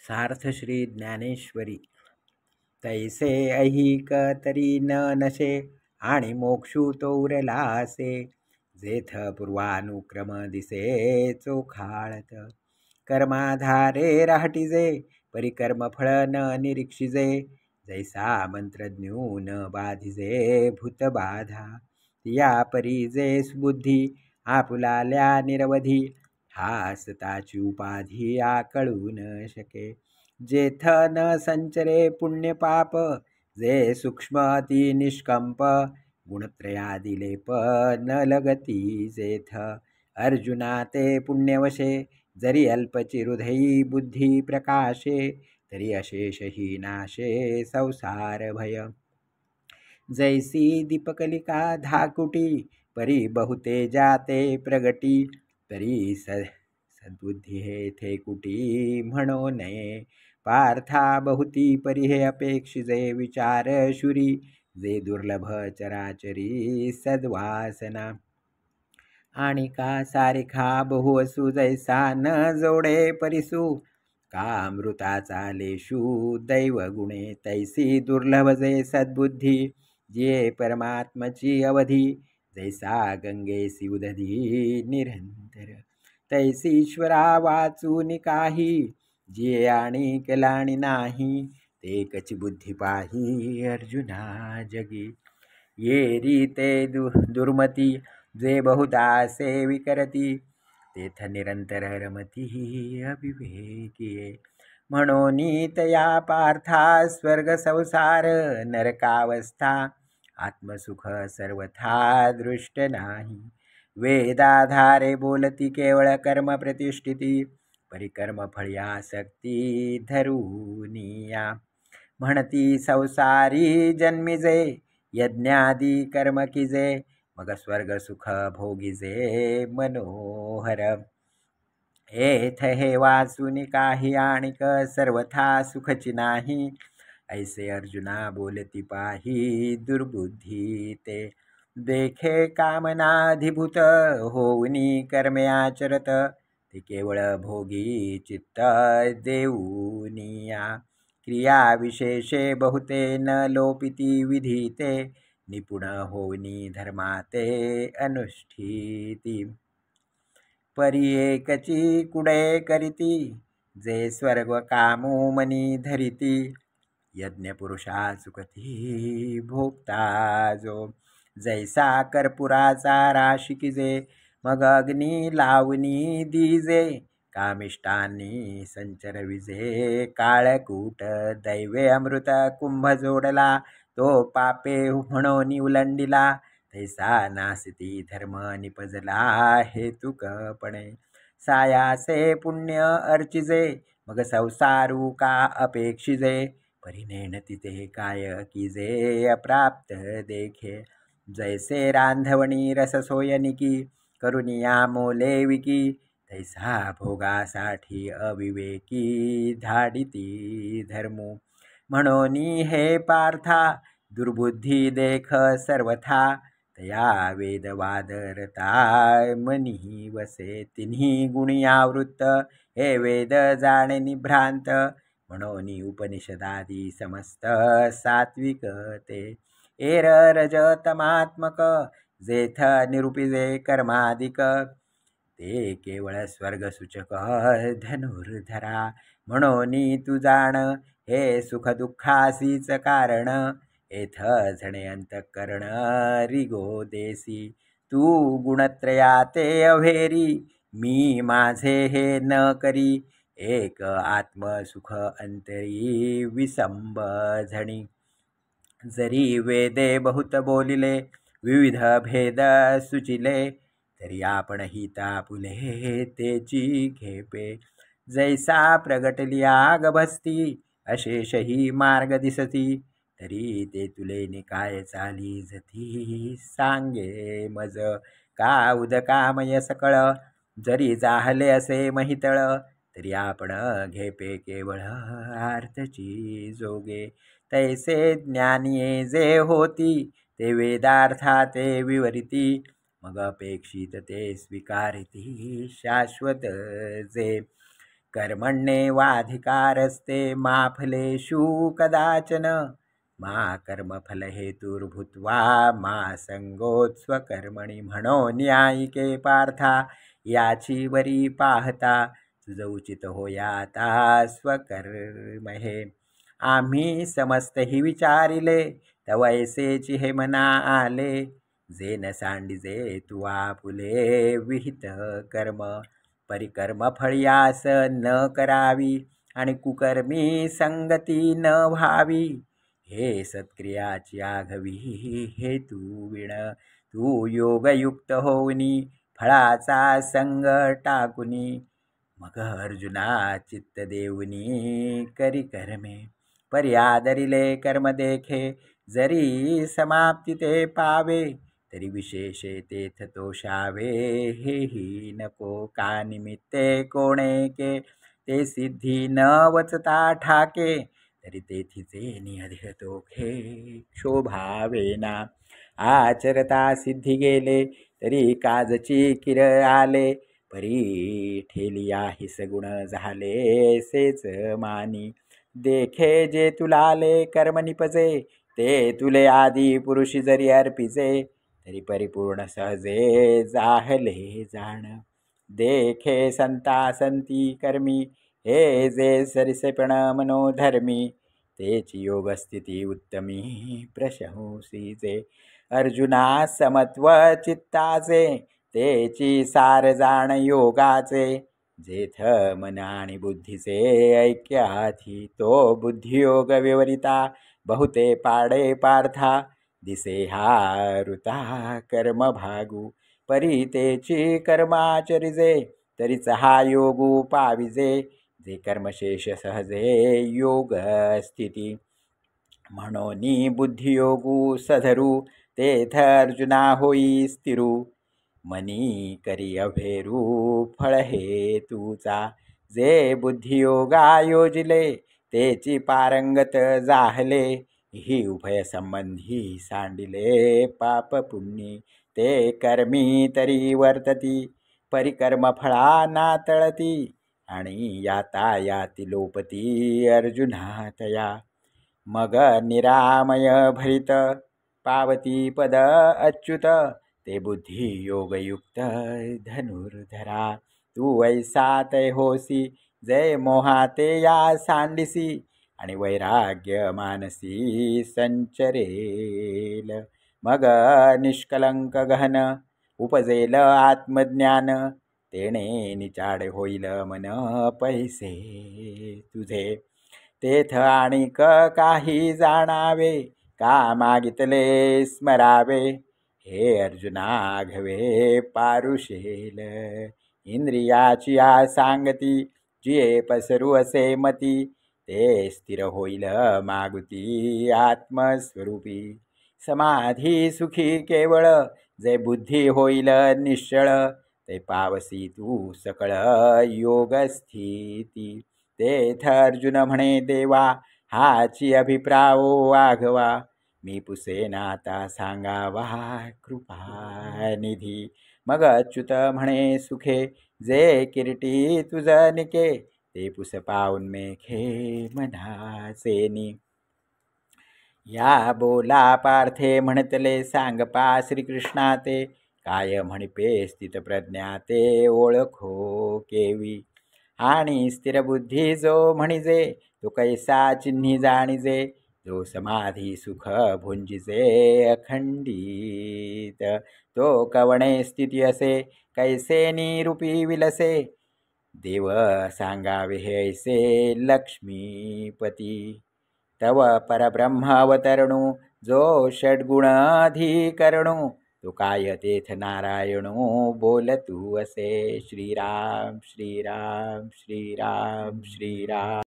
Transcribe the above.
सार्थ श्री ज्ञानेश्वरी. तैसे ऐहिक तरी न नशे आणि मोक्षू तो उरला असे. जेथ पूर्वानुक्रम दिसे चोखाळत. कर्माधारे राहटिजे परिकर्म फळ न निरीक्षिजे. जैसा मंत्रज्ञू न बाधिजे भूतबाधा. या परी जे सुबुद्धी आपुलाल्या निरवधी. हासताची उपाधी आकळू न शके. जेथ न संचरे पुण्य पाप जे सूक्ष्म अति निष्कंप. गुणत्रयादी लेप न लगती जेथ. अर्जुना ते पुण्यवशे जरी अल्पचिरुधयी बुद्धी प्रकाशे. तरी अशेषही नाशे संसार भय. जैसी दीपकलिका धाकुटी परी बहुते जाते प्रगटी. तरी सद्बुद्धी हे थे कुटी म्हणो नये. पार्था बहुती परी हे अपेक्षिजे विचार शुरी. जे दुर्लभ चराचरी सद्वासना. आणि का सारिखा बहु असू जैसा न जोडे परिसू. का अमृताचा लेशू दैव गुणे तैसी दुर्लभ जे सद्बुद्धी. जिये परमात्मची अवधी जैसा गंगेसी उदधी निरंतर. तैसी ईश्वरा वाचून काही जिये आणि केलाणी नाही. ते कची बुद्धी पाही अर्जुना जगी. ये रीते दुर्मती जे बहुदा सेवी करती. तेथ निरंतर रमती अविवेकिये. म्हणून तया पार्था स्वर्ग संसार नरकावस्था. आत्मसुख सर्वथा दृष्ट नाही. वेदाधारे बोलती केवळ कर्म प्रतिष्ठिती. परिकर्म फळ्यासक्ती धरूनिया. म्हणती संसारी जन्मिजे यज्ञादी कर्म किजे. मग स्वर्ग सुख भोगिजे मनोहर. एथ हे वाचून काही आणिक सर्वथा सुखची नाही. ऐसे अर्जुना बोलती पाही दुर्बुद्धी ते. देखे कामनाधिभूत होऊनी कर्मे आचरत. ते केवळ भोगी चित्त देऊनिया. क्रिया विशेषे बहुते न लोपिती विधीते. निपुण होऊनी धर्माते अनुष्ठिती. परी एकची कुडे करीती जे स्वर्ग कामू मनी धरिती. यज्ञ पुरुषा चुकती भोगता जो. जैसा कर्पुराचा राशिकिजे मग अग्नी लावणी दीजे. कामिष्टांनी संचर विजे काळकूट दैवे अमृत कुंभ जोडला. तो पापे म्हणून उलंडिला. तैसा नासिती धर्म निपजला हेतुकपणे. सायासे पुण्य अर्चिजे मग संसारू का अपेक्षिजे. परिनेणती ते काय किजे अप्राप्त देखे. जैसे रांधवणी रस सोयनिकी करुनिया मोले विकी. तैसा भोगासाठी अविवेकी धाडिती धर्मू. म्हणून हे पार्था दुर्बुद्धी देख सर्वथा. तया वेदवादरता मनी वसे. तिन्ही गुणी आवृत्त हे वेद जाणे निभ्रांत. म्हणून उपनिषदादी समस्त सात्विक ते. एर रज तमात्मक जेथ निरूपिजे कर्मादिक. ते केवळ स्वर्गसूचक धनुर्धरा. म्हणून तू जाण हे सुख दुःखासीच कारण. एथ झणे अंतःकरण रिगो देसी. तू गुणत्रयाते अव्हेरी मी माझे हे न करी. एक आत्मसुख अंतरी विसंबझणी. जरी वेदे बहुत बोलिले विविध भेद सुचिले. तरी आपण हिता पुले तेची घेपे. जैसा प्रगटली आग भस्ती अशेषही मार्ग दिसती. तरी ते तुले निकाय चाली जती सांगे मज. का उदकामय सकळ जरी जाहले असे महितळ. तरी आपण घेपे केवळ आर्तची जोगे. तैसे ज्ञानिये जे होती ते वेदार्था ते विवरिती. मग अपेक्षित ते स्वीकारिती शाश्वत जे. कर्मण्येवाधिकारस्ते मा फलेषु कदाचन मा कर्मफलहेतुर्भूत्वा मा संगोत्स्वकर्मणि म्हणो न्यायिके पार्था याची वरी पाहता तुझ उचित होयाता स्वकर्म हे आम्ही समस्तही विचारिले तवैसेची हे मना आले जे न सांडिजे तू आपुले विहित कर्म परिकर्म फळ्यास न करावी आणि कुकर्मी संगती न व्हावी हे सत्क्रियाची आघवी हे तू विण तू योगयुक्त होऊनी फळाचा संग टाकुनी मग अर्जुना चित्त देऊनी करी कर्मे पर्यादरिले कर्म देखे जरी समाप्ती ते पावे तरी विशेषे तेथ तोषावे हेही नको का निमित्ते कोणेके ते सिद्धी न वचता ठाके तरी तेथीचे निअधिक तोखे शोभावेना आचरता सिद्धी गेले तरी काजची किर आले परी ठेलिया हि सगुण झाले सेच मानी देखे जे तुलाले कर्म निपजे ते तुले आदी पुरुषी जरी अर्पिजे तरी परिपूर्ण सहजे जाहले जाण देखे संता संती कर्मी हे जे सरिसेपण मनोधर्मी तेची योग स्थिती उत्तमी प्रशंसीजे अर्जुना समत्व चित्ताचे तेची सार जाण योगाचे जेथ मन आणि बुद्धीचे ऐक्याथी तो बुद्धियोग विवरिता बहुते पाडे पार्था दिसे हारुता कर्म भागू परी तेची कर्माचरिजे तरीच हा योगू पाविजे जे कर्मशेष सहजे योग स्थिती म्हणोनी बुद्धियोगू सधरू तेथ अर्जुना होई स्थिरू मनी करी अभेरू फळ हे तुचा जे बुद्धियोगा योजिले तेची पारंगत जाहले ही उभय संबंधी सांडिले पाप पुण्य ते कर्मी तरी वर्तती परिकर्म फळा नातळती आणि याता याती लोपती अर्जुनातया मग निरामय भरित पावती पद अच्युत ते बुद्धी योगयुक्त धनुर्धरा तू ऐसा ते होसी जय मोहाते या सांडिसी आणि वैराग्य मानसी संचरेल मग निष्कलंक गहन उपजेल आत्मज्ञान तेने निचाड होईल मन पैसे तुझे तेथ आणिक काही जाणावे का मागितले स्मरावे हे अर्जुना आघवे पारुशेल इंद्रियाची या सांगती जिये पसरू असे मती ते स्थिर होईल मागुती आत्मस्वरूपी समाधी सुखी केवळ जे बुद्धी होईल निश्चळ ते पावसी तू सकळ योग स्थिती तेथ अर्जुन म्हणे देवा हाची अभिप्रायो आघवा मी पुसेना आता सांगावा कृपानिधी मग अच्युत म्हणे सुखे जे किरीटी तुझ निके ते पुस पाऊन मेखे मनासेनी या बोला पार्थे म्हणतले सांगपा श्रीकृष्णा ते काय म्हणिपे स्थित प्रज्ञा ते ओळखो केवी आणि स्थिरबुद्धी जो म्हणिजे तो कैसा चिन्ही जाणिजे जो समाधी सुख भुंजिजे अखंडित तो कवणे स्थिती असे कैसे निरूपी विलसे देव सांगावे हे ऐसे लक्ष्मीपती तव परब्रह्म अवतरणू जो षड्गुणाधिकरणू तो काय तेथ नारायणू बोल तू असे श्रीराम श्रीराम श्रीराम श्रीराम